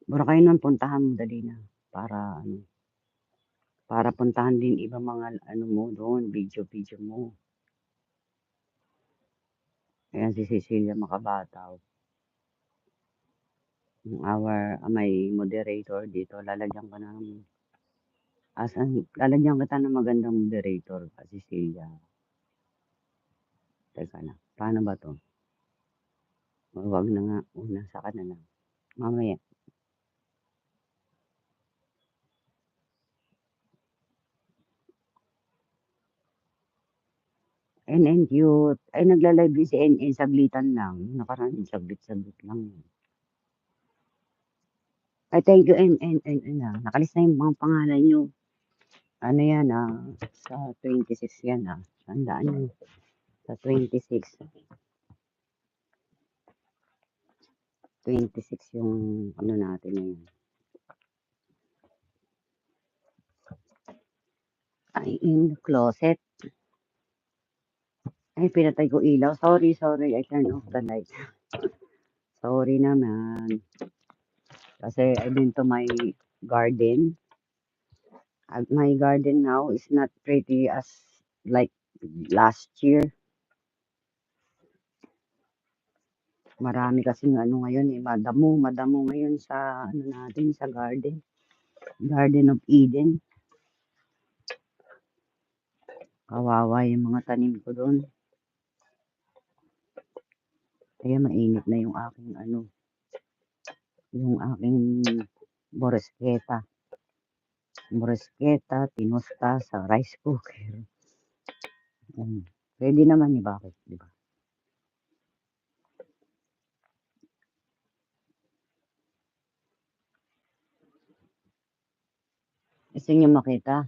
Boracay na ang puntahan mo, dali na. Para ano, para puntahan din ibang mga ano mo doon, video-video mo. Ayan si Cecilia Makabataw. May moderator dito. Lalagyan kita ng magandang moderator, Cecilia. Teka na. Paano ba to? Wag na nga. Una, saka na lang. Mamaya. NN cute. Ay, nagla-live din si NN. Saglitan lang. Nakaraan, saglit-saglit lang. Ay, thank you, NN. Nakalis na yung mga pangalan nyo. Ano yan, sa 26 yan, Tandaan nyo. Sa 26. 26 yung ano natin ngayon. Ay, in the closet. Ay, pinatay ko ilaw. Sorry. I turned off the light. Sorry naman. Kasi I've been to my garden. My garden now is not pretty as like last year. Marami kasing ano ngayon madamo ngayon sa ano natin sa garden. Garden of Eden. Kawawa yung mga tanim ko doon. Kaya mainit na yung aking yung aking boresketa. Tinusta sa rice cooker. Pwede naman ni bakit, di ba? Gusto niyo makita?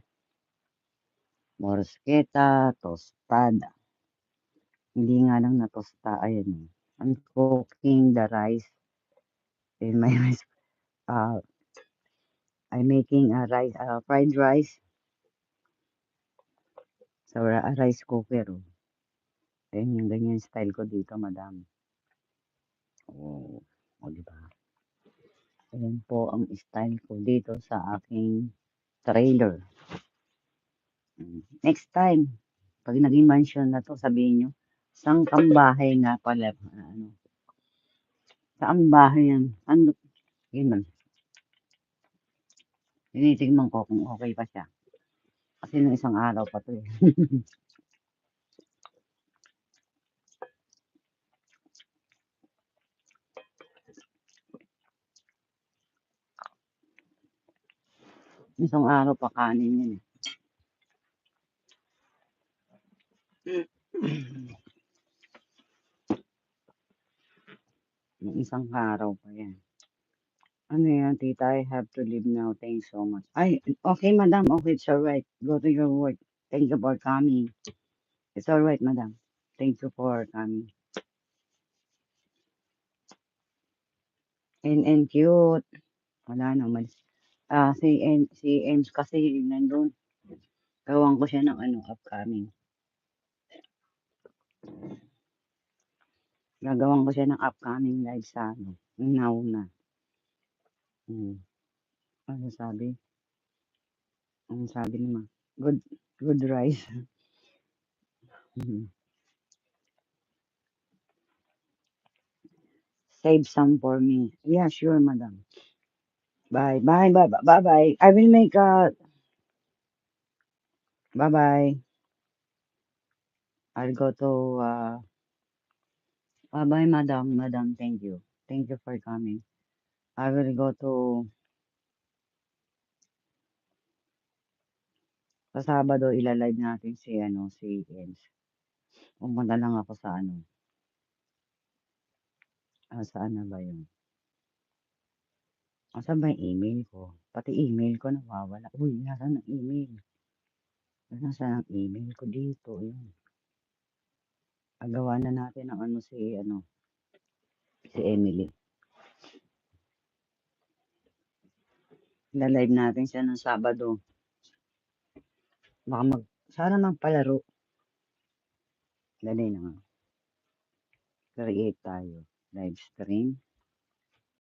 Borsketa, tostada. Hindi nga lang na tosta, ayan. I'm cooking the rice in my rice. I'm making a fried rice sa rice cooker. Ayan yung ganyan style ko dito, madam. Di ba? Ayan po ang style ko dito sa aking trailer. Next time, pag naging mansion na to, sabihin nyo, sangkang bahay nga pala. Saan bahay yan? Ano? Yun lang. Tinitignan ko kung okay pa siya. Kasi nung isang araw pa to eh. Isang araw pa kanin yan eh. Nung isang araw pa yan. Ano yan, tita? I have to leave now. Thanks so much. Ay, okay, madam. Okay, it's alright. Go to your work. Thank you for coming. It's alright, madam. Thank you for coming. And cute. Wala na, umalis. Si Ems kasi nandun. Gawan ko siya ng upcoming. Gagawan ko siya ng upcoming live sa now na. Ano sabi? Ang sabi naman, good rice. Save some for me. Yeah, sure, madam. Bye. I will make bye. I'll go to bye, madam. Thank you. Thank you for coming. I will go to sa Sabado ilalive natin si Ems. Pumunta lang ako sa saan na ba yun? Saan ba yung email ko? Pati email ko nawawala. Uy, nasaan ang email? Nasaan ang email ko dito? Yun. Agawa na natin ang si Emily. Ilalive natin siya ng Sabado. Baka sana magpalaro. Dali na nga. Create tayo. Live stream.